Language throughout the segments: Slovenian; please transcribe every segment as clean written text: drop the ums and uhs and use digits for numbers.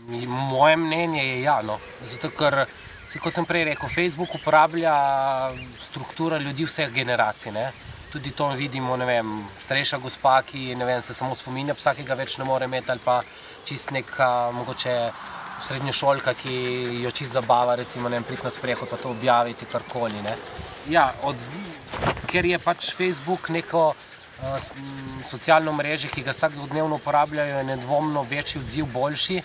Moje mnenje je ja, no. Zato, ker, kot sem prej rekel, Facebook uporablja struktura ljudi vseh generacij, ne. Tudi to vidimo, ne vem, starejša gospa, ki, ne vem, se samo spominja, vsakega več ne more imeti, ali pa čist neka, mogoče srednješolka, ki jo čist zabava, recimo, ne vem, priti na sprehod, pa to objaviti, karkoli, ne. Ja, ker je pač Facebook neko socialno mreže, ki ga vsakodnevno uporabljajo, je nedvomno večji odziv, boljši.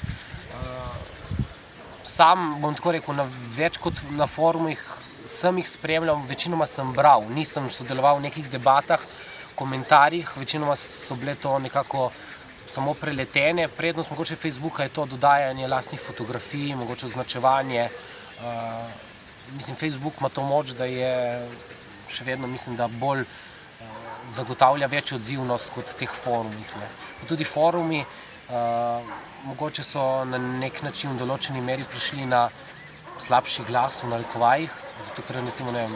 Sam, bom tako rekel, več kot na forumih sem jih spremljal, večinoma sem bral, nisem sodeloval v nekih debatah, komentarjih, večinoma so bile to nekako samo preletene. Prednost mogoče Facebooka je to dodajanje lastnih fotografij, mogoče označevanje. Mislim, Facebook ima to moč, da je še vedno, mislim, da bolj zagotavlja večjo odzivnost kot teh forumih, ne. Tudi forumi mogoče so na nek način v določeni meri prišli na slabši glas v narekovajih, zato ker recimo, ne vem,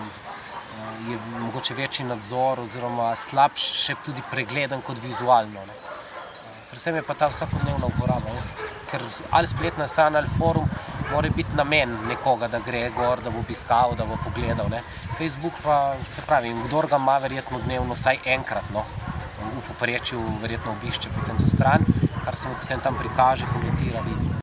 je mogoče večji nadzor oziroma slabše tudi pregleden kot vizualno, ne. Predvsem je pa ta vsakodnevna uporaba, ker ali spletna stran ali forum mora biti namen nekoga, da gre gor, da bo obiskal, da bo pogledal, ne. Facebook pa, se pravi, kdor ga ima verjetno dnevno vsaj enkrat, no, v povprečju verjetno obišče potem to stran, kar se mu potem tam prikaže, komentira, vidi.